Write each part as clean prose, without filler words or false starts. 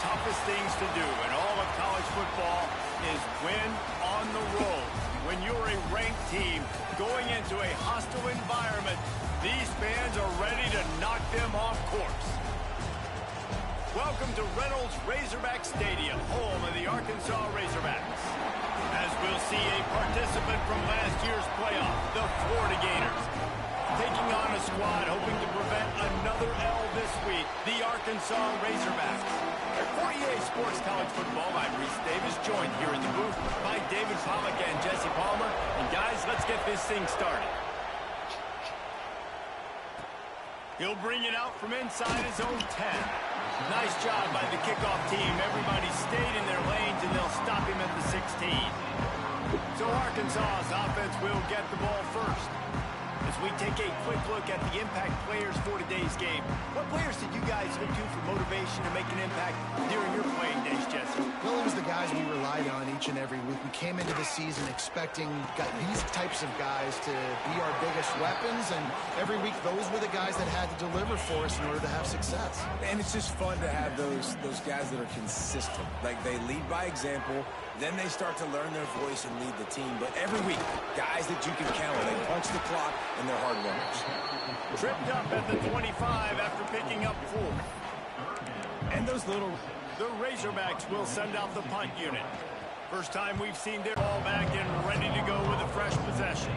toughest things to do in all of college football is win on the road. When you're a ranked team going into a hostile environment, these fans are ready to knock them off course. Welcome to Reynolds Razorback Stadium, home of the Arkansas Razorbacks. As we'll see a participant from last year's playoff, the Florida Gators. Taking on a squad hoping to prevent another L this week, the Arkansas Razorbacks. For EA Sports College Football, I'm Reese Davis, joined here in the booth by David Pollack and Jesse Palmer. And guys, let's get this thing started. He'll bring it out from inside his own 10. Nice job by the kickoff team. Everybody stayed in their lanes, and they'll stop him at the 16. So Arkansas's offense will get the ball first. As we take a quick look at the impact players for today's game, what players did you guys look to for motivation to make an impact during your playing days, Jesse? Well, it was the guys we relied on each and every week. We came into the season expecting these types of guys to be our biggest weapons, and every week those were the guys that had to deliver for us in order to have success. And it's just fun to have those guys that are consistent. Like, they lead by example, then they start to learn their voice and lead the team. But every week, guys that you can count on, they punch the clock, and they're hard runners. Tripped up at the 25 after picking up 4. And the Razorbacks will send out the punt unit. First time we've seen their ball back and ready to go with a fresh possession.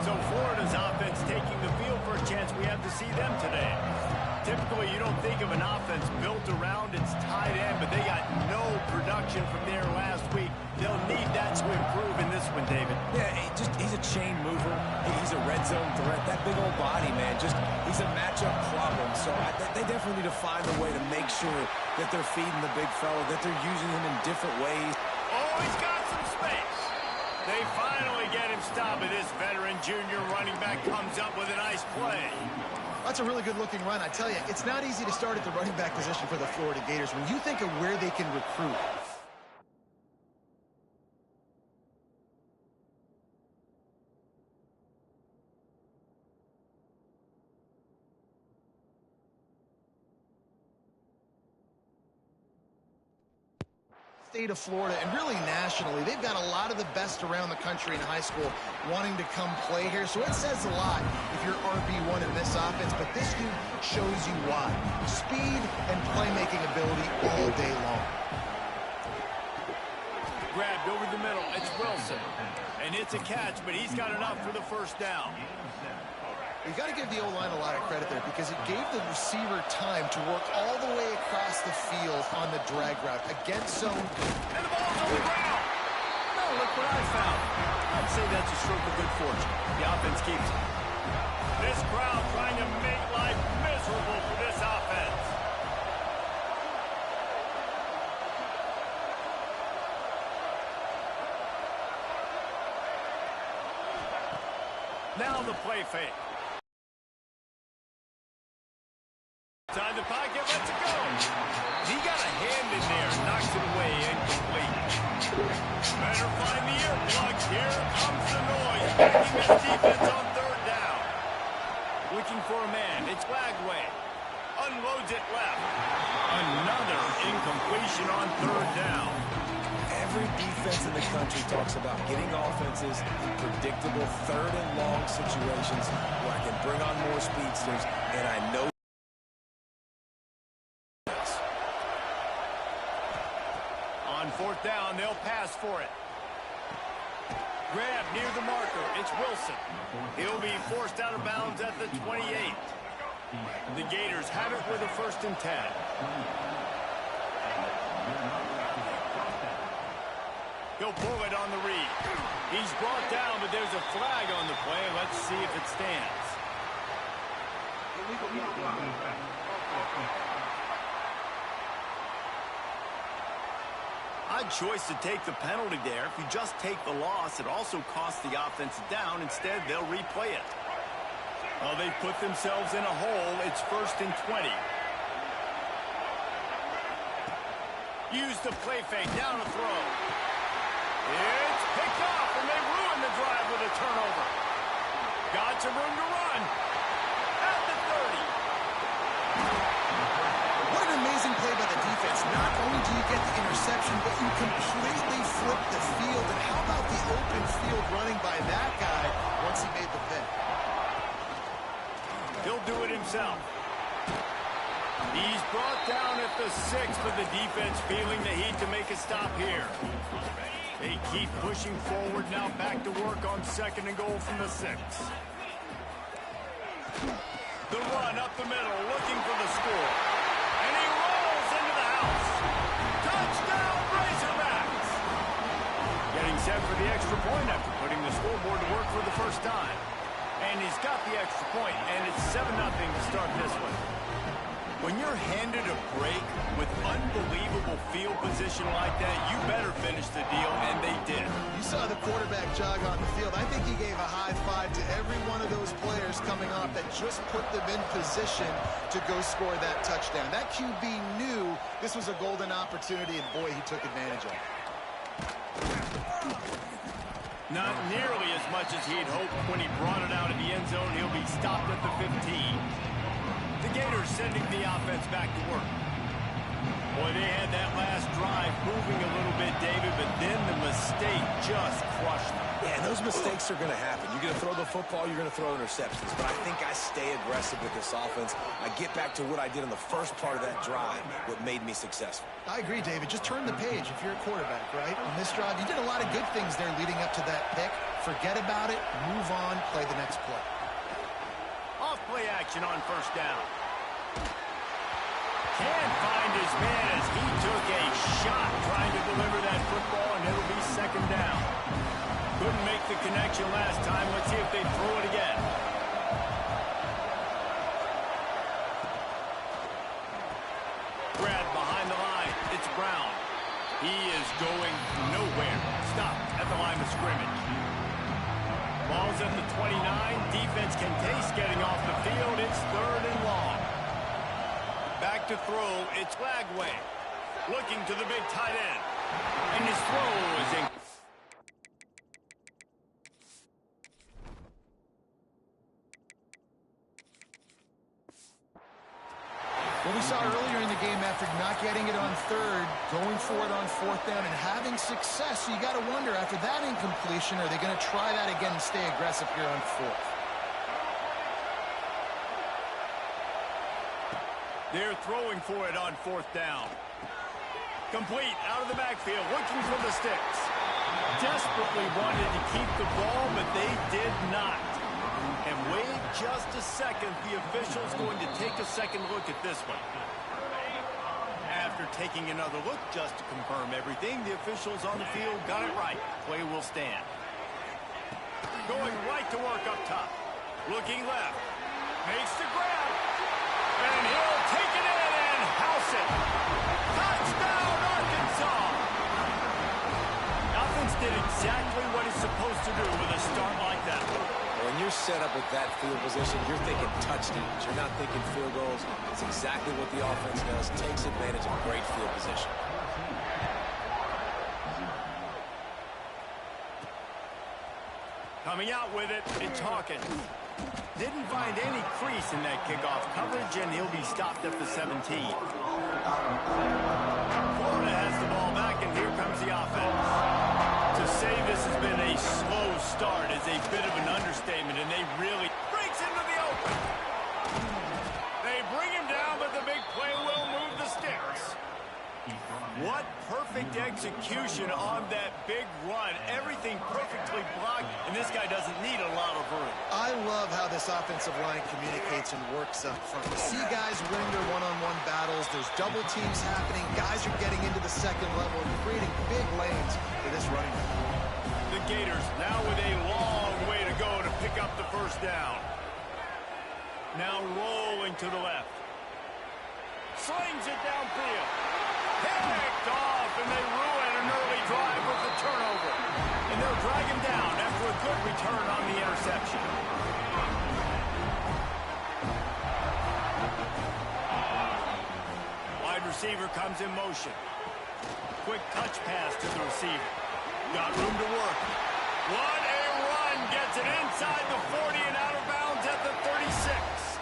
So Florida's offense taking the field for a chance we have to see them today. Typically, you don't think of an offense built around its tight end, but they got no production from there last week. They'll need that to improve in this one, David. Yeah, he's a chain mover. He's a red zone threat. That big old body, man, he's a matchup problem. So they definitely need to find a way to make sure that they're feeding the big fella, that they're using him in different ways. Oh, he's got some space. They finally get him stopped, and this veteran junior running back comes up with a nice play. That's a really good-looking run. I tell you, it's not easy to start at the running back position for the Florida Gators. When you think of where they can recruit, state of Florida, and really nationally, they've got a lot of the best around the country in high school wanting to come play here. So it says a lot if you're RB1 in this offense, but this dude shows you why. Speed and playmaking ability all day long. Grabbed over the middle. It's Wilson. And it's a catch, but he's got enough for the first down. You've got to give the O-line a lot of credit there because it gave the receiver time to work all the way across the field on the drag route against zone. And the ball's on the ground. No, look what I found. I'd say that's a stroke of good fortune. The offense keeps it. This crowd trying to make life miserable for this offense. Now the play fake. Inside the pocket, lets it go. He got a hand in there, knocks it away, incomplete. Better find the earplugs. Here comes the noise. Backing this defense on third down. Looking for a man. It's Lagway. Unloads it left. Another incompletion on third down. Every defense in the country talks about getting offenses in predictable third and long situations where I can bring on more speedsters, and I know. On fourth down, they'll pass for it. Grab near the marker. It's Wilson. He'll be forced out of bounds at the 28. The Gators have it with a 1st and 10. He'll pull it on the read. He's brought down, but there's a flag on the play. Let's see if it stands. Odd choice to take the penalty there. If you just take the loss, it also costs the offense down. Instead, they'll replay it. Well, they've put themselves in a hole. It's 1st and 20. Use the play fake. Down to throw. It's picked off, and they ruin the drive with a turnover. Got some room to run. At the 30. What an amazing play by the defense. get the interception, but you completely flip the field. And how about the open field running by that guy once he made the pick? He'll do it himself. He's brought down at the 6, but the defense feeling the heat to make a stop here. They keep pushing forward now, back to work on 2nd and goal from the 6. The run up the middle, looking for the score. And he rolls into the house. Touchdown, Razorbacks! Getting set for the extra point after putting the scoreboard to work for the first time. And he's got the extra point, and it's 7-0 to start this one. When you're handed a break with unbelievable field position like that, you better finish the deal, and they did. You saw the quarterback jog on the field. I think he gave a high five to every one of those players coming off that just put them in position to go score that touchdown. That QB knew this was a golden opportunity, and boy, he took advantage of it. Not nearly as much as he'd hoped when he brought it out of the end zone. He'll be stopped at the 15. The Gators sending the offense back to work. Boy, they had that last drive moving a little bit, David, but then the mistake just crushed them. Yeah, those mistakes are going to happen. You're going to throw the football, you're going to throw interceptions. But I think I stay aggressive with this offense. I get back to what I did in the first part of that drive, what made me successful. I agree, David. Just turn the page if you're a quarterback, right? On this drive, you did a lot of good things there leading up to that pick. Forget about it, move on, play the next play. Off-play action on 1st down. Can't find his man as he took a shot trying to deliver that football, and it'll be 2nd down. Couldn't make the connection last time. Let's see if they throw it again. Grab behind the line. It's Brown. He is going nowhere. Stop at the line of scrimmage. Ball's at the 29. Defense can taste getting off the field. It's 3rd and long. Back to throw. It's Lagway. Looking to the big tight end. And his throw is in. What we saw earlier in the game, after not getting it on 3rd, going for it on 4th down and having success, so you got to wonder, after that incompletion, are they going to try that again and stay aggressive here on 4th? They're throwing for it on 4th down. Complete out of the backfield, looking for the sticks. Desperately wanted to keep the ball, but they did not. And wait just a second, the official's going to take a second look at this one. After taking another look just to confirm everything, the officials on the field got it right. Play will stand. Going right to work up top. Looking left. Makes the grab. And he'll take it in and house it. Touchdown, Arkansas! Offense did exactly what it's supposed to do with a start like that. When you're set up with that field position, you're thinking touchdowns. You're not thinking field goals. It's exactly what the offense does. Takes advantage of great field position. Coming out with it, it's Hawkins. Didn't find any crease in that kickoff coverage, and he'll be stopped at the 17. Florida has the ball back, and here comes the offense. To say this has been a slow start is a bit of an understatement, and they really breaks into the open. They bring him down, but the big play will move the sticks. What perfect execution on that big run. Everything perfectly blocked, and this guy doesn't need a lot of room. I love how this offensive line communicates and works up front. You see guys winning their one-on-one battles. There's double teams happening. Guys are getting into the 2nd level and creating big lanes for this running back. The Gators now with a long way to go to pick up the 1st down. Now rolling to the left. Slings it downfield. Picked off, and they ruin an early drive with the turnover. And they'll drag him down after a good return on the interception. Wide receiver comes in motion. Quick touch pass to the receiver. Got room to work. What a run. Gets it inside the 40 and out of bounds at the 36.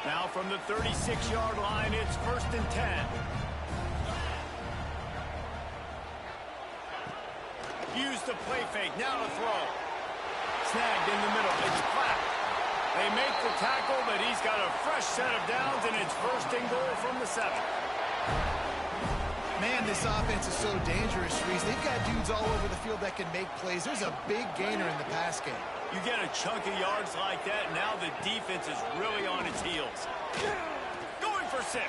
Now from the 36-yard line, it's 1st and 10. used the play fake. Now to throw. Snagged in the middle. It's flat. They make the tackle, but he's got a fresh set of downs, and it's first and goal from the 7. Man, this offense is so dangerous, Reese. They've got dudes all over the field that can make plays. There's a big gainer in the pass game. You get a chunk of yards like that, now the defense is really on its heels. Going for 6.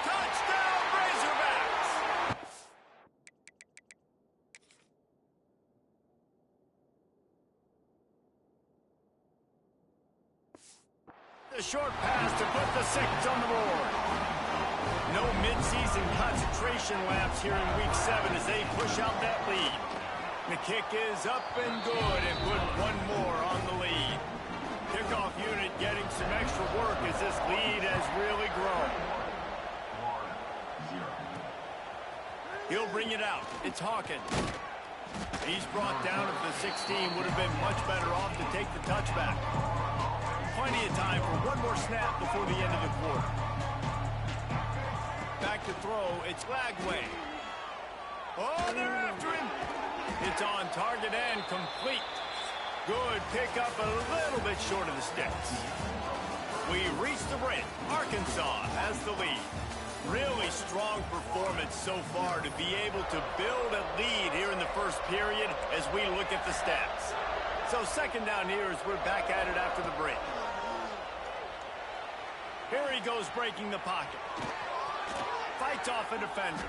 Touchdown, Razorbacks! The short pass to put the 6 on the board. No midseason concentration laps here in Week 7 as they push out that lead. The kick is up and good and put one more on the lead. Kickoff unit getting some extra work as this lead has really grown. He'll bring it out. It's Hawkins. He's brought down at the 16. Would have been much better off to take the touchback. Plenty of time for one more snap before the end of the quarter. Back to throw. It's Lagway. Oh, they're after him. It's on target and complete. Good pickup, a little bit short of the sticks. We reach the break. Arkansas has the lead. Really strong performance so far to be able to build a lead here in the first period as we look at the stats. So second down here as we're back at it after the break. Here he goes breaking the pocket. Fights off a defender.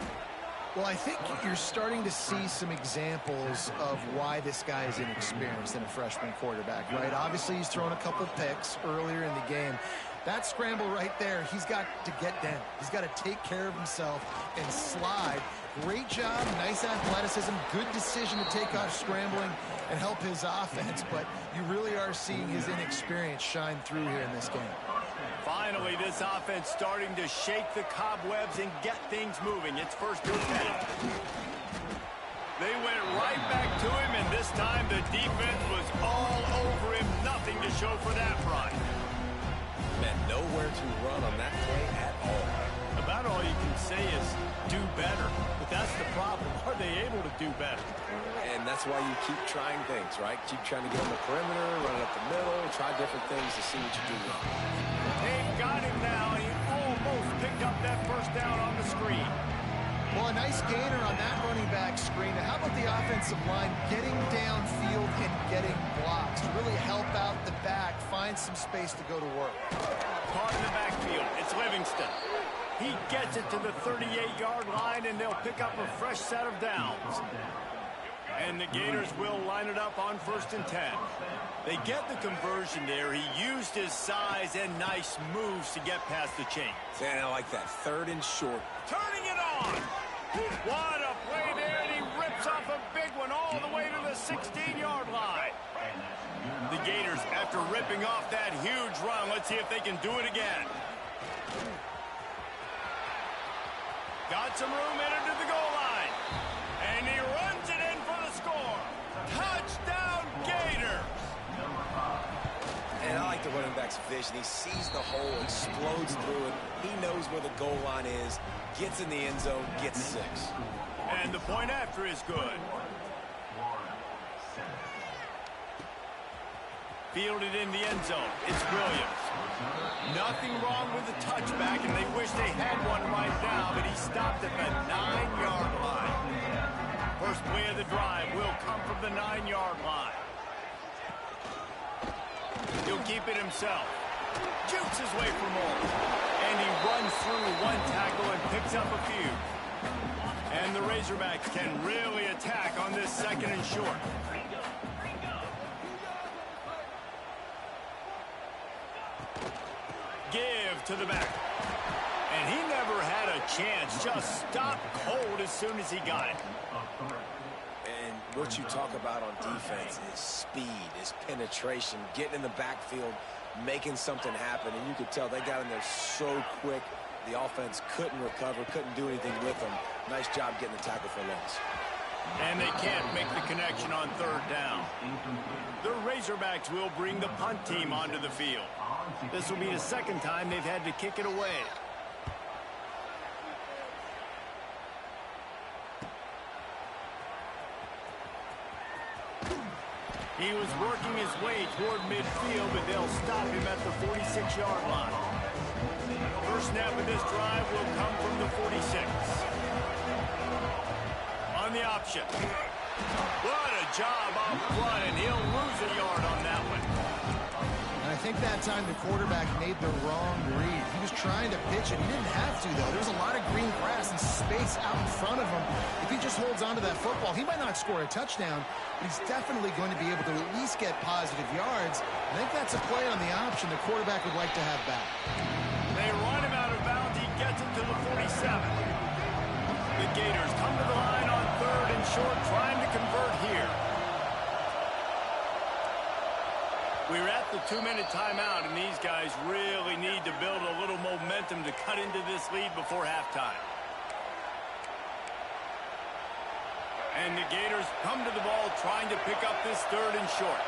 Well, I think you're starting to see some examples of why this guy is inexperienced in a freshman quarterback, right? Obviously, he's thrown a couple picks earlier in the game. That scramble right there, he's got to get down. He's got to take care of himself and slide. Great job, nice athleticism, good decision to take off scrambling and help his offense, but you really are seeing his inexperience shine through here in this game. Finally, this offense starting to shake the cobwebs and get things moving. It's first and 10. They went right back to him, and this time the defense was all over him. Nothing to show for that run. Man, nowhere to run on that play at all. About all you can say is do better. But that's the problem. Are they able to do better? And that's why you keep trying things, right? Keep trying to get on the perimeter, run it up the middle, try different things to see what you do well. They've got him now. He almost picked up that first down on the screen. Well, a nice gainer on that running back screen. Now, how about the offensive line getting downfield and getting blocks to really help out the back, find some space to go to work? Caught in the backfield. It's Livingston. He gets it to the 38-yard line, and they'll pick up a fresh set of downs. And the Gators will line it up on first and 10. They get the conversion there. He used his size and nice moves to get past the chain. And I like that. Third and short. Turning it on. What a play there, and he rips off a big one all the way to the 16-yard line. The Gators, after ripping off that huge run, let's see if they can do it again. Got some room, entered to the goal line. And he runs it in for the score. Touchdown, Gators! And I like the running back's vision. He sees the hole, explodes through it. He knows where the goal line is, gets in the end zone, gets 6. And the point after is good. Fielded in the end zone. It's Williams. Nothing wrong with the touchback, and they wish they had one right now, but he stopped at the 9-yard line. First play of the drive will come from the 9-yard line. He'll keep it himself. Jukes his way for more. And he runs through one tackle and picks up a few. And the Razorbacks can really attack on this second and short. Give to the back. And he never had a chance. Just stopped cold as soon as he got it. And what you talk about on defense is speed, is penetration, getting in the backfield, making something happen. And you could tell they got in there so quick. The offense couldn't recover, couldn't do anything with them. Nice job getting the tackle for loss. And they can't make the connection on third down. The Razorbacks will bring the punt team onto the field. This will be the second time they've had to kick it away. He was working his way toward midfield, but they'll stop him at the 46-yard line. First snap of this drive will come from the 46. On the option. What a job up front, and he'll lose a yard on that one. And I think that time the quarterback made the wrong read. He was trying to pitch it. He didn't have to, though. There was a lot of green grass and space out in front of him. If he just holds on to that football, he might not score a touchdown, but he's definitely going to be able to at least get positive yards. I think that's a play on the option the quarterback would like to have back. They run him out of bounds. He gets it to the 47. The Gators come to the line on 3rd and short, trying to convert here. We're at the 2-minute timeout, and these guys really need to build a little momentum to cut into this lead before halftime. And the Gators come to the ball trying to pick up this 3rd and short.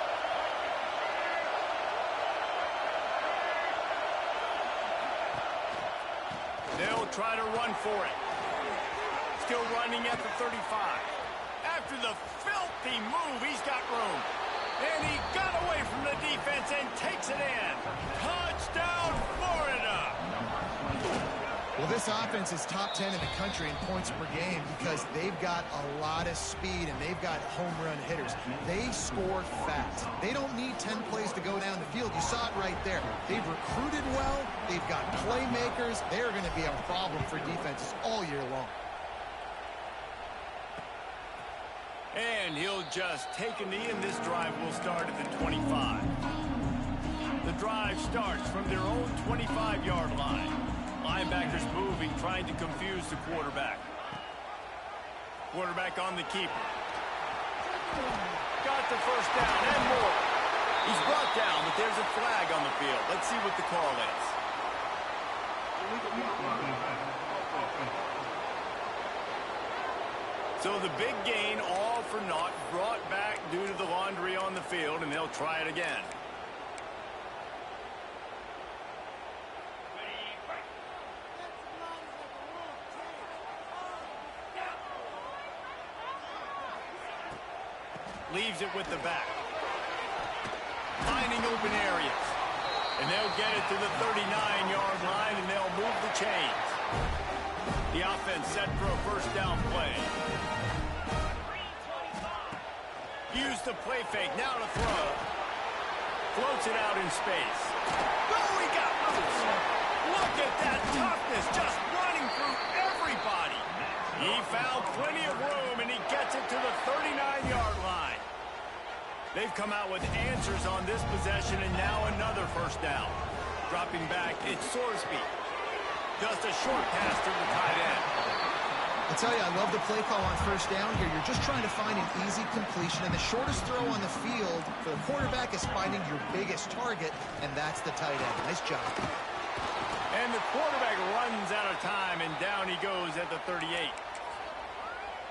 They'll try to run for it. Still running at the 35. After the filthy move, he's got room. And he got away from the defense and takes it in. Touchdown, Florida! Well, this offense is top 10 in the country in points per game because they've got a lot of speed and they've got home run hitters. They score fast. They don't need 10 plays to go down the field. You saw it right there. They've recruited well. They've got playmakers. They're going to be a problem for defenses all year long. And he'll just take a knee, and this drive will start at the 25. The drive starts from their own 25-yard line. Linebackers moving, trying to confuse the quarterback. Quarterback on the keeper. Got the first down and more. He's brought down, but there's a flag on the field. Let's see what the call is. So the big gain, all for naught, brought back due to the laundry on the field, and they'll try it again. Leaves it with the back. Finding open areas. And they'll get it to the 39-yard line, and they'll move the chains. The offense set for a first down play. Use the play fake, now to throw. Floats it out in space. Oh, he got loose. Look at that toughness, just running through everybody. He found plenty of room, and he gets it to the 39-yard line. They've come out with answers on this possession, and now another first down. Dropping back, it's Sorsby. Just a short pass to the tight end. I tell you, I love the play call on first down here. You're just trying to find an easy completion, and the shortest throw on the field for the quarterback is finding your biggest target, and that's the tight end. Nice job. And the quarterback runs out of time, and down he goes at the 38.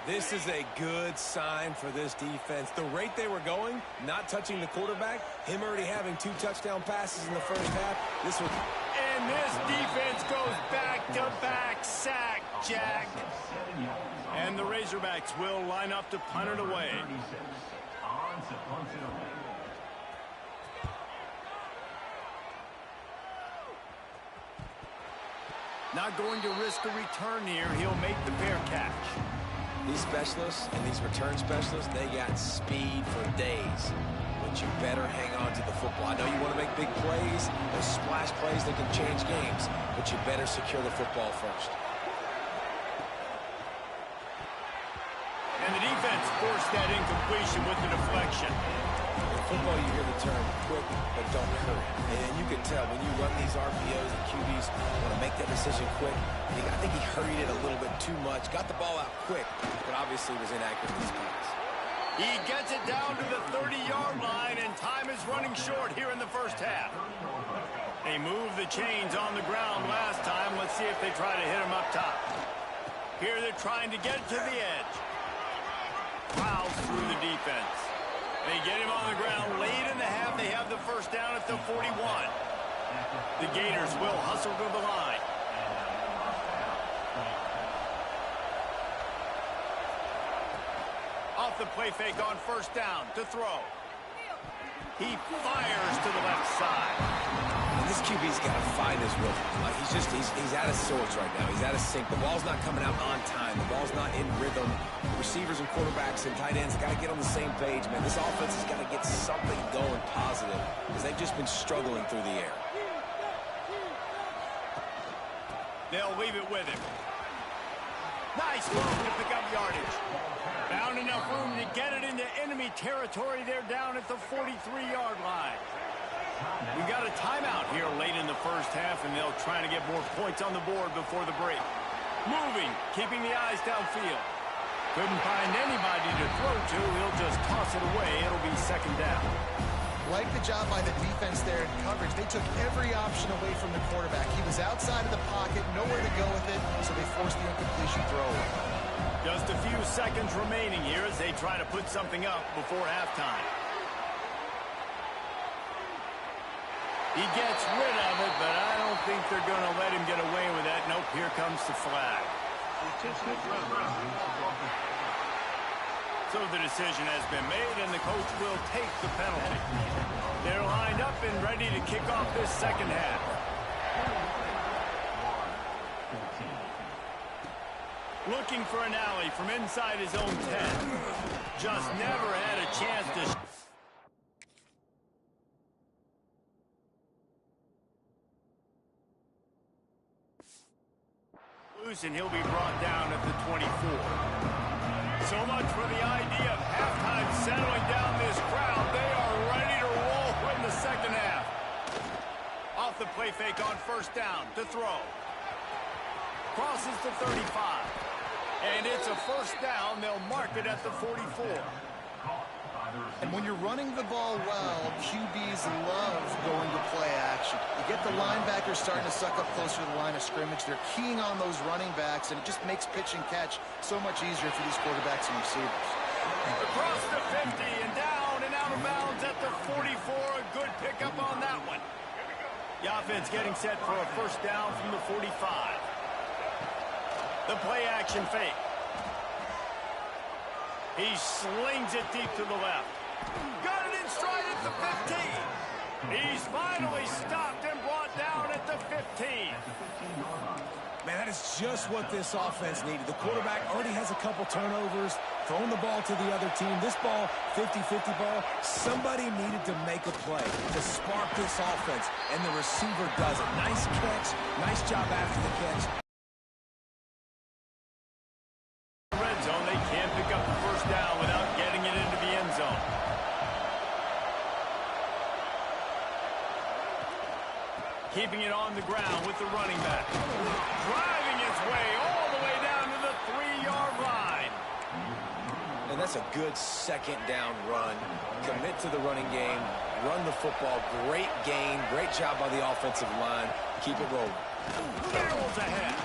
This is a good sign for this defense. The rate they were going, not touching the quarterback, him already having 2 touchdown passes in the first half. And this defense goes back-to-back sack, Jack. And the Razorbacks will line up to punt it away. Not going to risk a return here. He'll make the fair catch. These specialists and these return specialists, they got speed for days. But you better hang on to the football. I know you want to make big plays, those splash plays that can change games, but you better secure the football first. And the defense forced that incompletion with the deflection. In football, you hear the term quick, but don't hurry. And you can tell when you run these RPOs and QBs want to make that decision quick. I think he hurried it a little bit too much, got the ball out quick, but obviously was inaccurate in his pass. He gets it down to the 30-yard line, and time is running short here in the first half. They moved the chains on the ground last time. Let's see if they try to hit him up top. Here they're trying to get to the edge. Fouls through the defense. They get him on the ground late in the half. They have the first down at the 41. The Gators will hustle to the line. Off the play fake on first down to throw. He fires to the left side. And this QB's got to find his rhythm. He's out of sorts right now. He's out of sync. The ball's not coming out on time. The ball's not in rhythm. The receivers and quarterbacks and tight ends got to get on the same page, man. This offense has got to get something going positive because they've just been struggling through the air. They'll leave it with him. Nice move to pick up yardage. Found enough room to get it into enemy territory. They're down at the 43-yard line. We got a timeout here late in the first half, and they'll try to get more points on the board before the break. Moving, keeping the eyes downfield. Couldn't find anybody to throw to. He'll just toss it away. It'll be second down. Like the job by the defense there in coverage. They took every option away from the quarterback. He was outside of the pocket, nowhere to go with it, so they forced the incompletion throw. Just a few seconds remaining here as they try to put something up before halftime. He gets rid of it, but I don't think they're going to let him get away with that. Nope, here comes the flag. So the decision has been made, and the coach will take the penalty. They're lined up and ready to kick off this second half. Looking for an alley from inside his own 10. Just never had a chance to... and he'll be brought down at the 24. So much for the idea of halftime settling down this crowd. They are ready to roll in the second half. Off the play fake on first down to throw. Crosses to 35. And it's a first down. They'll mark it at the 44. And when you're running the ball well, QBs love going to play action. You get the linebackers starting to suck up closer to the line of scrimmage. They're keying on those running backs, and it just makes pitch and catch so much easier for these quarterbacks and receivers. Across the 50 and down and out of bounds at the 44. A good pickup on that one. The offense getting set for a first down from the 45. The play action fake. He slings it deep to the left. Got it in stride at the 15. He's finally stopped and brought down at the 15. Man, that is just what this offense needed. The quarterback already has a couple turnovers, throwing the ball to the other team. This ball, 50-50 ball, somebody needed to make a play to spark this offense, and the receiver does it. Nice catch, nice job after the catch. Red zone, they can't pick up the first down without getting it into the end zone. Keeping it on the ground with the running back. Driving his way all the way down to the 3-yard line. And that's a good second down run. Commit to the running game, run the football. Great gain, great job by the offensive line. Keep it rolling. Barrels ahead.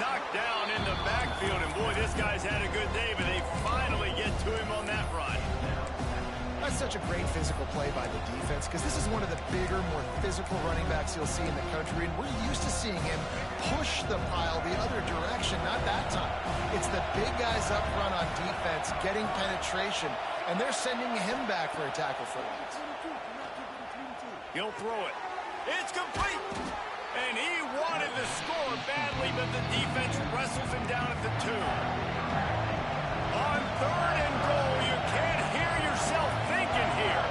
Knocked down in the backfield, and boy, this guy's had a good day, but they finally get to him on that run. That's such a great physical play by the defense because this is one of the bigger, more physical running backs you'll see in the country, and we're used to seeing him push the pile the other direction, not that time. It's the big guys up front on defense getting penetration, and they're sending him back for a tackle for loss. He'll throw it. It's complete. And he wanted to score badly, but the defense wrestles him down at the 2. On 3rd and goal, you can't hear yourself thinking here.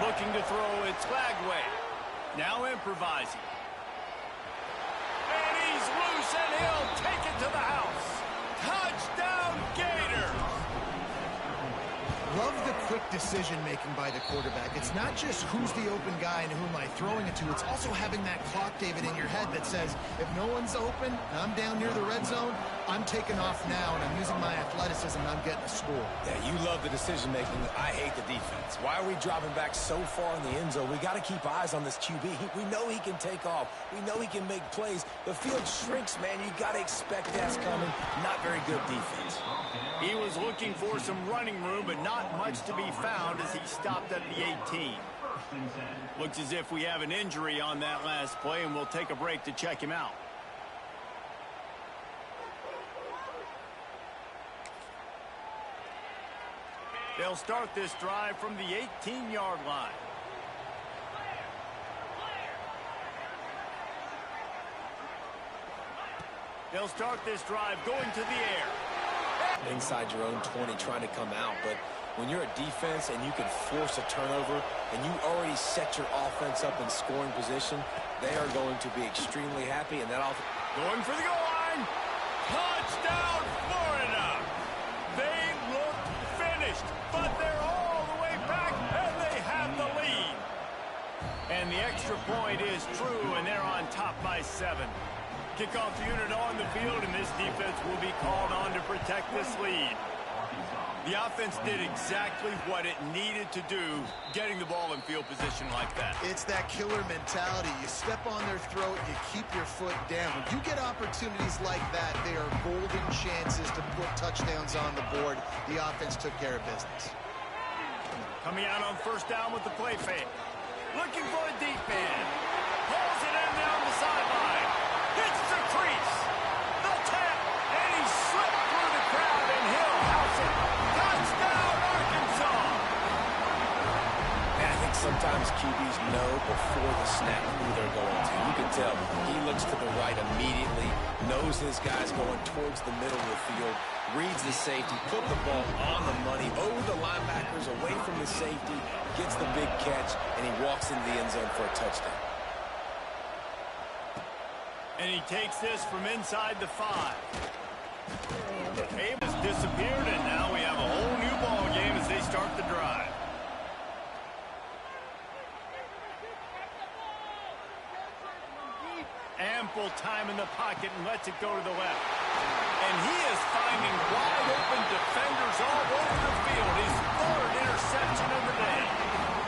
Looking to throw, it's Lagway. Now improvising. And he's loose, and he'll take it to the house. Touchdown, Gators! Love the quick decision-making by the quarterback. It's not just who's the open guy and who am I throwing it to. It's also having that clock, David, in your head that says, if no one's open and I'm down near the red zone, I'm taking off now, and I'm using my athleticism, and I'm getting a score. Yeah, you love the decision-making. I hate the defense. Why are we dropping back so far in the end zone? We got to keep eyes on this QB. We know he can take off. We know he can make plays. The field shrinks, man. You got to expect that's coming. Not very good defense. He was looking for some running room, but not much to be found as he stopped at the 18. Looks as if we have an injury on that last play, and we'll take a break to check him out. They'll start this drive from the 18-yard line. They'll start this drive going to the air. Inside your own 20 trying to come out, but when you're a defense and you can force a turnover and you already set your offense up in scoring position, they are going to be extremely happy. And that going for the goal line. Touchdown, Florida. They look finished, but they're all the way back, and they have the lead. And the extra point is true, and they're on top by 7. Kickoff unit on the field, and this defense will be called on to protect this lead. The offense did exactly what it needed to do, getting the ball in field position like that. It's that killer mentality. You step on their throat, you keep your foot down. When you get opportunities like that, they are golden chances to put touchdowns on the board. The offense took care of business. Coming out on first down with the play fake. Looking for a deep man. Pulls it in down the sideline. Hits the crease. The tap. And he slipped through the crowd, and he'll house it. Touchdown, Arkansas. I think sometimes QBs know before the snap who they're going to. You can tell he looks to the right immediately, knows his guy's going towards the middle of the field, reads the safety, put the ball on the money, over the linebackers, away from the safety, gets the big catch, and he walks into the end zone for a touchdown. And he takes this from inside the 5. Ames disappeared, and now we have a whole new ball game as they start the drive. Ample time in the pocket and lets it go to the left. And he is finding wide open defenders all over the field. His 3rd interception of the day.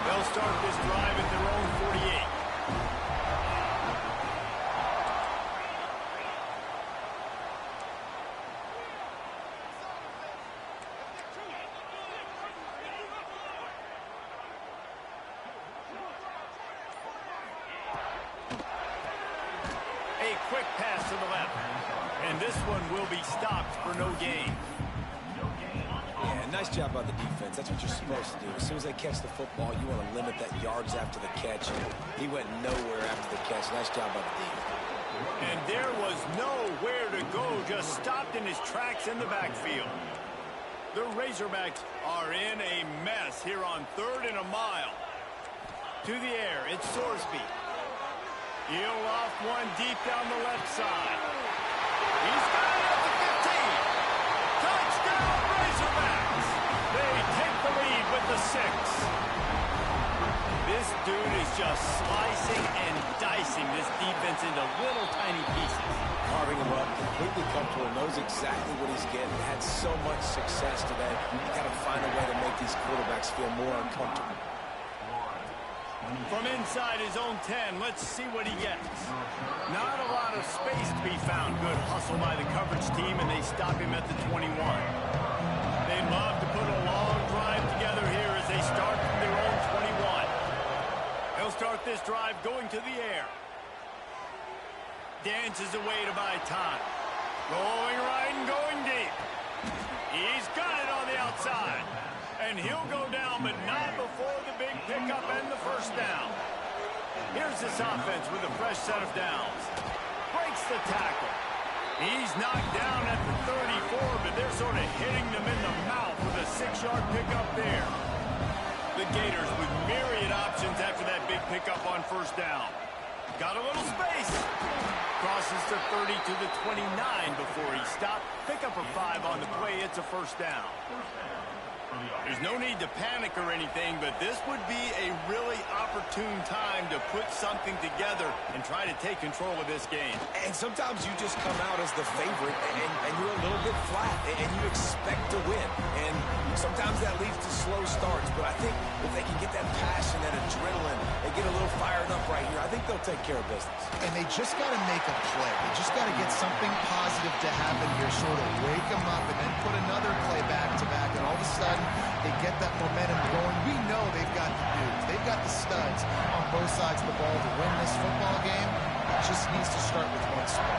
They'll start this drive at their own 48. Quick pass to the left. And this one will be stopped for no gain. Yeah, nice job by the defense. That's what you're supposed to do. As soon as they catch the football, you want to limit that yards after the catch. He went nowhere after the catch. Nice job by the defense. And there was nowhere to go. Just stopped in his tracks in the backfield. The Razorbacks are in a mess here on 3rd and a mile. To the air, it's Sorsby. He'll off one deep down the left side. He's got it at the 15. Touchdown, Razorbacks. They take the lead with the 6. This dude is just slicing and dicing this defense into little tiny pieces. Carving him up, completely comfortable, knows exactly what he's getting. Had so much success today. You got to find a way to make these quarterbacks feel more uncomfortable. From inside his own 10, let's see what he gets. Not a lot of space to be found. Good hustle by the coverage team, and they stop him at the 21. They love to put a long drive together here as they start from their own 21. They'll start this drive going to the air. Dances away to buy time. Going right and going deep. He's got it on the outside. And he'll go down, but not before the big pickup and the first down. Here's this offense with a fresh set of downs. Breaks the tackle. He's knocked down at the 34, but they're sort of hitting them in the mouth with a 6-yard pickup there. The Gators with myriad options after that big pickup on first down. Got a little space. Crosses the 30 to the 29 before he stopped. Pick up a 5 on the play. It's a first down. There's no need to panic or anything, but this would be a really opportune time to put something together and try to take control of this game. And sometimes you just come out as the favorite, and you're a little bit flat, and you expect to win. And sometimes that leads to slow starts, but I think if they can get that passion, that adrenaline, they get a little fired up right here, I think they'll take care of business. And they just got to make a play. They just got to get something positive to happen here, sort of wake them up, and then put another play back-to-back, and all of a sudden, they get that momentum going. We know they've got the dudes. They've got the studs on both sides of the ball to win this football game. It just needs to start with one spark.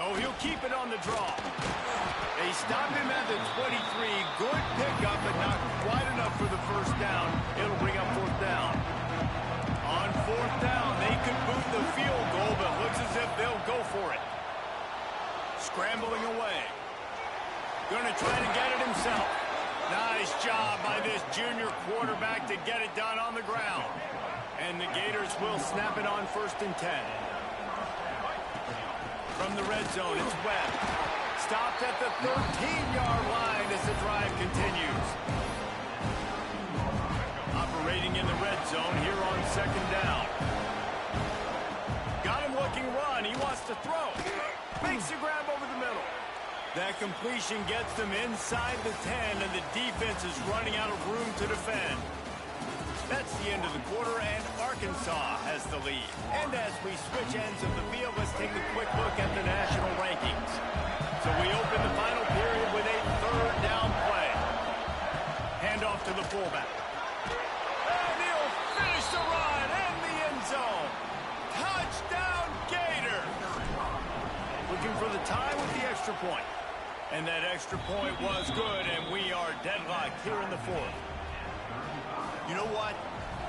Oh, he'll keep it on the draw. They stop him at the 23. Good pickup, but not quite enough for the first down. It'll bring up fourth down. On fourth down, they could boot the field goal, but looks as if they'll go for it. Scrambling away. Going to try to get it himself. Nice job by this junior quarterback to get it done on the ground. And the Gators will snap it on 1st and 10. From the red zone, it's Webb. Stopped at the 13-yard line as the drive continues. Operating in the red zone here on 2nd down. Got him looking run. He wants to throw. Makes the grab over the middle. That completion gets them inside the 10, and the defense is running out of room to defend. That's the end of the quarter, and Arkansas has the lead. And as we switch ends of the field, let's take a quick look at the national rankings. So we open the final period with a 3rd down play. Handoff to the fullback. And he'll finish the run in the end zone. Touchdown, Gator! Looking for the tie with the extra point. And that extra point was good, and we are deadlocked here in the 4th. You know what?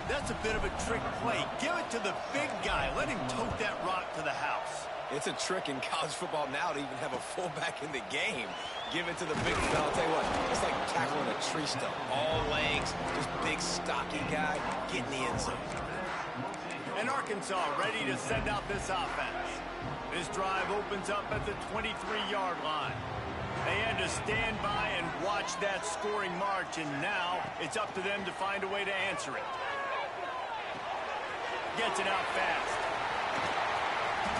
That's a bit of a trick play. Give it to the big guy. Let him tote that rock to the house. It's a trick in college football now to even have a fullback in the game. Give it to the big fella. I'll tell you what, it's like tackling a tree stump. All legs, just big, stocky guy, get in the end zone. And Arkansas ready to send out this offense. This drive opens up at the 23-yard line. They had to stand by and watch that scoring march, and now it's up to them to find a way to answer it. Gets it out fast.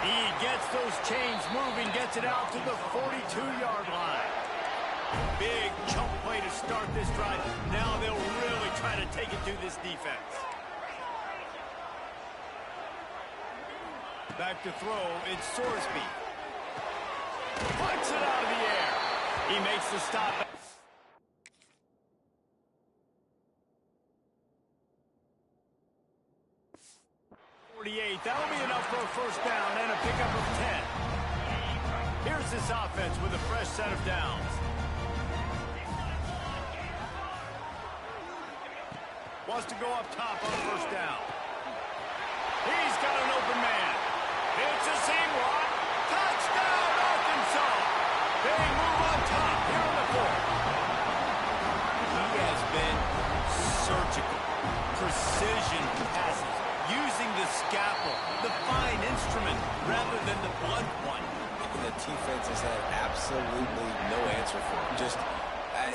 He gets those chains moving, gets it out to the 42-yard line. Big chunk play to start this drive. Now they'll really try to take it to this defense. Back to throw, it's Sorsby. Puts it out of the air. He makes the stop. 48. That'll be enough for a first down and a pickup of 10. Here's this offense with a fresh set of downs. Wants to go up top on first down. He's got an open man. It's a seam rock. Touchdown, Arkansas. They move on top here in the 4th. He has been surgical. Precision passes. Using the scalpel, the fine instrument, rather than the blunt one. The defense has had absolutely no answer for him. Just,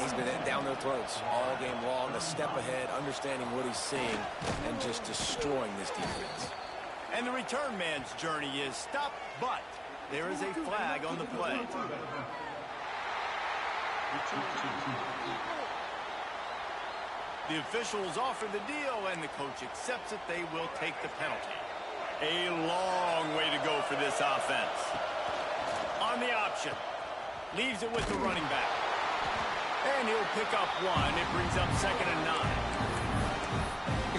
he's been down their throats all game long, a step ahead, understanding what he's seeing, and just destroying this defense. And the return man's journey is stopped, but there is a flag on the play. The officials offer the deal, and the coach accepts it. They will take the penalty. A long way to go for this offense. On the option. Leaves it with the running back. And he'll pick up 1. It brings up 2nd and 9.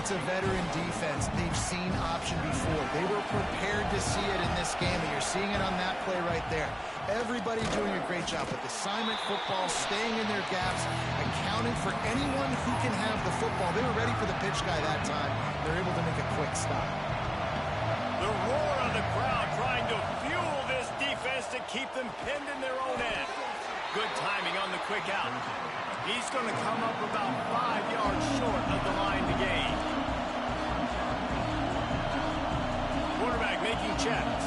It's a veteran defense. They've seen option before. They were prepared to see it in this game, and you're seeing it on that play right there. Everybody doing a great job with assignment football, staying in their gaps, accounting for anyone who can have the football. They were ready for the pitch guy that time. They're able to make a quick stop. The roar of the crowd trying to fuel this defense to keep them pinned in their own end. Good timing on the quick out. He's going to come up about 5 yards short of the line to gain. Quarterback making checks.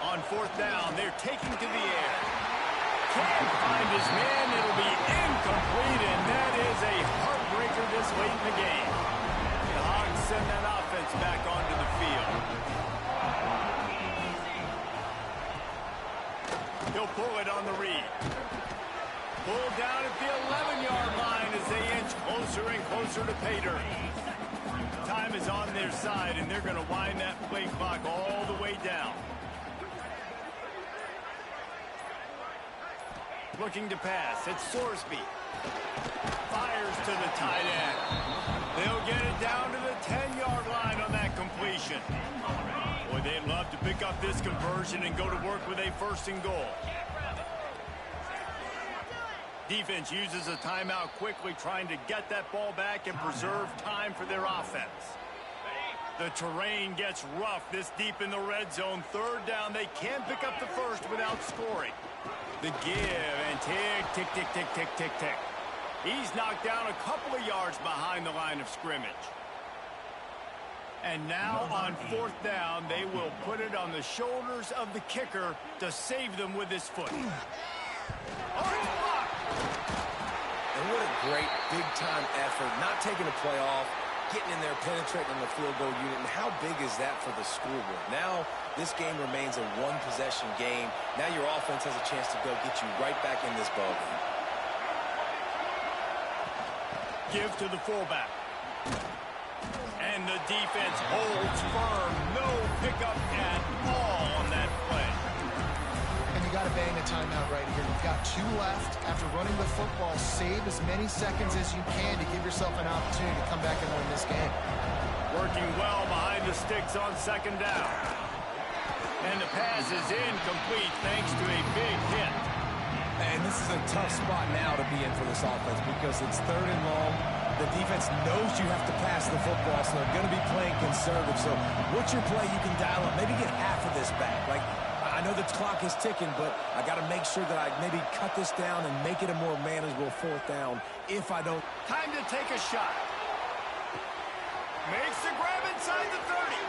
On 4th down, they're taking to the air. Can't find his man. It'll be incomplete, and that is a heartbreaker this late in the game. The Hogs send that offense back onto the field. He'll pull it on the read. Pulled down at the 11-yard line as they inch closer and closer to pay dirt. Time is on their side, and they're going to wind that play clock all the way down. Looking to pass. It's Sorsby. Fires to the tight end. They'll get it down to the 10-yard line on that completion. Boy, They'd love to pick up this conversion and go to work with a 1st and goal. Defense uses a timeout quickly, trying to get that ball back and preserve time for their offense. The terrain gets rough this deep in the red zone. 3rd down, they can pick up the first without scoring. The give and tick, tick, tick, tick, tick, tick, tick. He's knocked down a couple of yards behind the line of scrimmage. And now on 4th down, they will put it on the shoulders of the kicker to save them with his foot. Oh, it's blocked! And what a great big-time effort, not taking a play off, getting in there, penetrating on the field goal unit. And how big is that for the scoreboard? Now this game remains a 1-possession game. Now your offense has a chance to go get you right back in this ballgame. Give to the fullback. And the defense holds firm. No pickup at all on that play. And you got to bang a timeout right here. You've got 2 left. After running the football, save as many seconds as you can to give yourself an opportunity to come back and win this game. Working well behind the sticks on 2nd down. And the pass is incomplete thanks to a big hit. And this is a tough spot now to be in for this offense because it's 3rd and long. The defense knows you have to pass the football, so they're going to be playing conservative. So what's your play you can dial up? Maybe get half of this back. Like, I know the clock is ticking, but I got to make sure that I maybe cut this down and make it a more manageable 4th down if I don't. Time to take a shot. Makes the grab inside the 30.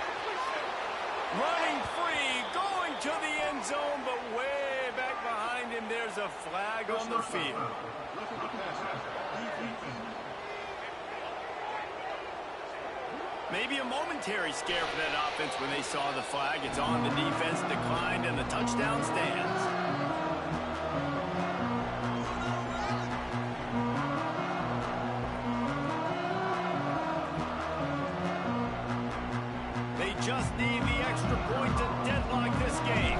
Running free, going to the end zone, but way back behind him, there's a flag on the field. Maybe a momentary scare for that offense when they saw the flag. It's on, the defense declined, and the touchdown stands. They just need the extra point to deadlock this game.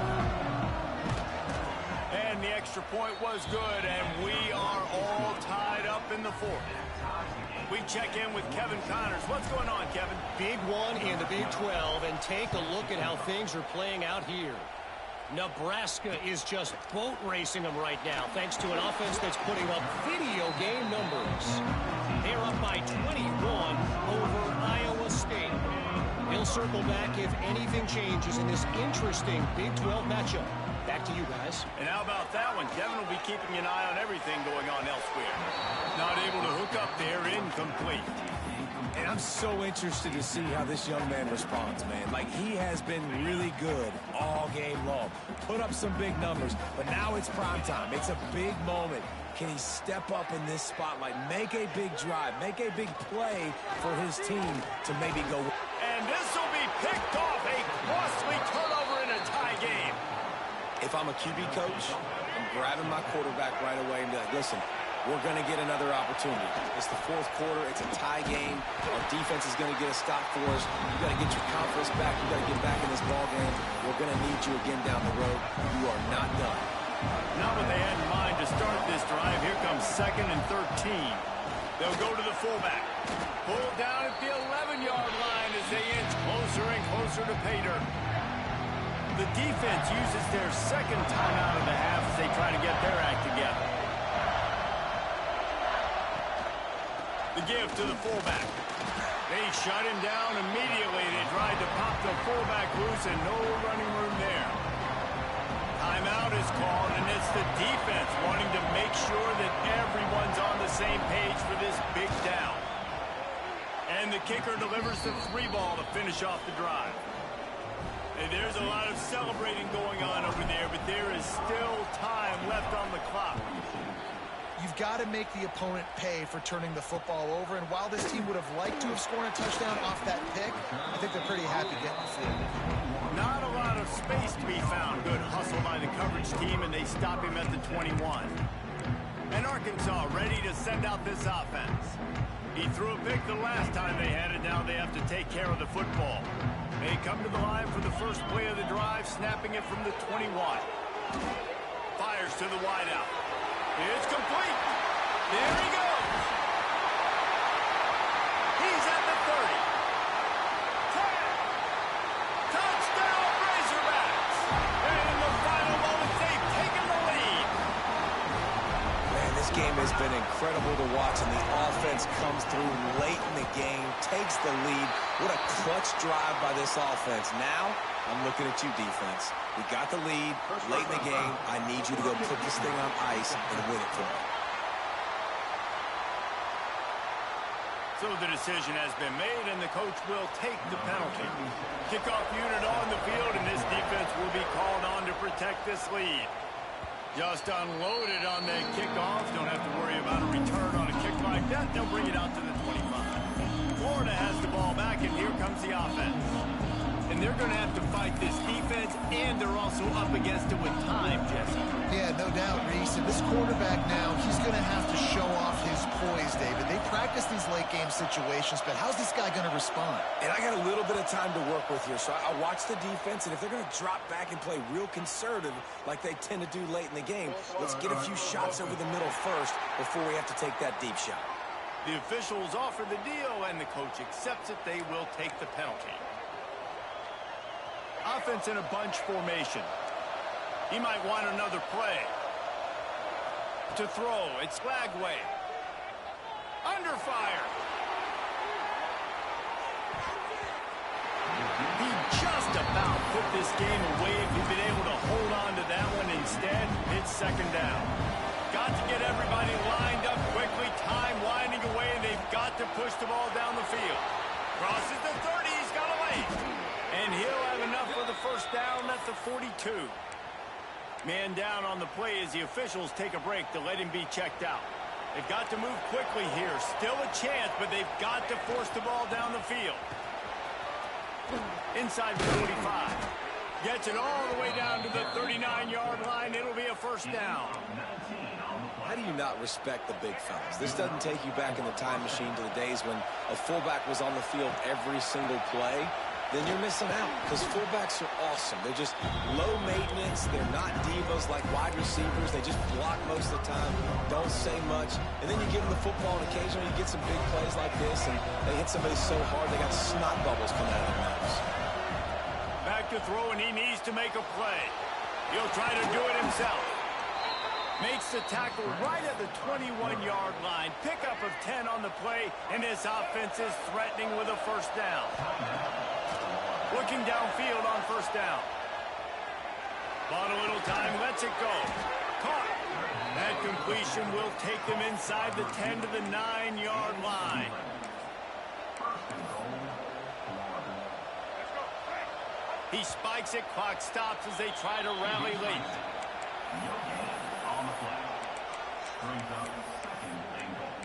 And the extra point was good, and we are all tied up in the 4th. We check in with Kevin Connors. What's going on, Kevin? Big one in the Big 12, and take a look at how things are playing out here. Nebraska is just boat racing them right now, thanks to an offense that's putting up video game numbers. They're up by 21 over Iowa State. They'll circle back if anything changes in this interesting Big 12 matchup. Back to you guys. And how about that one? Kevin will be keeping an eye on everything going on elsewhere. Not able to hook up there, incomplete. And I'm so interested to see how this young man responds, man. Like, he has been really good all game long. Put up some big numbers, but now it's prime time. It's a big moment. Can he step up in this spotlight, make a big drive, make a big play for his team to maybe go? And this will be picked off, a costly turnover in a tie game. If I'm a QB coach, I'm grabbing my quarterback right away and be like, listen, we're going to get another opportunity. It's the 4th quarter. It's a tie game. Our defense is going to get a stop for us. You got to get your confidence back. You got to get back in this ball game. We're going to need you again down the road. You are not done. Not what they had in mind to start this drive. Here comes 2nd and 13. They'll go to the fullback. Pulled down at the 11-yard line as they inch closer and closer to pay dirt. The defense uses their 2nd timeout of the half as they try to get their act together. The give to the fullback. They shut him down immediately. They tried to pop the fullback loose and no running room there. Timeout is called, and it's the defense wanting to make sure that everyone's on the same page for this big down. And the kicker delivers the 3 ball to finish off the drive. And there's a lot of celebrating going on over there, but there is still time left on the clock. You've got to make the opponent pay for turning the football over, and while this team would have liked to have scored a touchdown off that pick, I think they're pretty happy getting the field. Not a lot of space to be found. Good hustle by the coverage team, and they stop him at the 21. And Arkansas ready to send out this offense. He threw a pick the last time they had it. Now they have to take care of the football. They come to the line for the first play of the drive, snapping it from the 21. Fires to the wideout. It's complete. There he goes. He's at the 30. 10. Touchdown, been incredible to watch, and the offense comes through late in the game, takes the lead. What a clutch drive by this offense. Now, I'm looking at you, defense. We got the lead late in the game. I need you to go put this thing on ice and win it for me. So the decision has been made, and the coach will take the penalty. Kickoff unit on the field, and this defense will be called on to protect this lead. Just unloaded on the kickoff. Don't have to worry about a return on a kick like that. They'll bring it out to the 25. Florida has the ball back, and here comes the offense. And they're going to have to fight this defense, and they're also up against it with time, Jesse. Yeah, no doubt, Reese. And this quarterback now, he's going to have to show off his poise, David. They practice these late-game situations, but how's this guy going to respond? And I got a little bit of time to work with here, so I watch the defense, and if they're going to drop back and play real conservative like they tend to do late in the game, let's get a few shots over the middle first before we have to take that deep shot. The officials offer the deal, and the coach accepts it. They will take the penalty. Offense in a bunch formation. He might want another play. To throw, it's Lagway. Under fire. He just about put this game away if he'd been able to hold on to that one. Instead, it's second down. Got to get everybody lined up quickly. Time winding away, and they've got to push the ball down the field. Crosses the 30. He's got a lane. And he'll have enough for the first down at the 42. Man down on the play as the officials take a break to let him be checked out. They've got to move quickly here. Still a chance, but they've got to force the ball down the field. Inside the 45. Gets it all the way down to the 39-yard line. It'll be a first down. How do you not respect the big fellas? This doesn't take you back in the time machine to the days when a fullback was on the field every single play. Then you're missing out, because fullbacks are awesome. They're just low maintenance. They're not divas like wide receivers. They just block most of the time, don't say much. And then you give them the football, and occasionally you get some big plays like this, and they hit somebody so hard they got snot bubbles coming out of their mouths. Back to throw, and he needs to make a play. He'll try to do it himself. Makes the tackle right at the 21-yard line. Pickup of 10 on the play, and this offense is threatening with a first down. Looking downfield on first down. Bought a little time, lets it go. Caught. That completion will take them inside the 10 to the 9-yard line. He spikes it, clock stops as they try to rally late. On the flag. Brings up second and goal.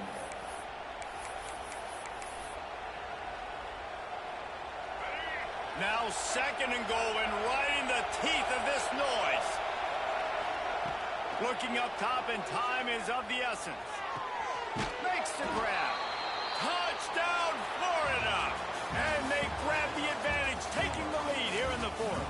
Now second and goal, and right in the teeth of this noise. Looking up top, and time is of the essence. Makes the grab. Touchdown, Florida! And they grab the advantage, taking the lead here in the fourth.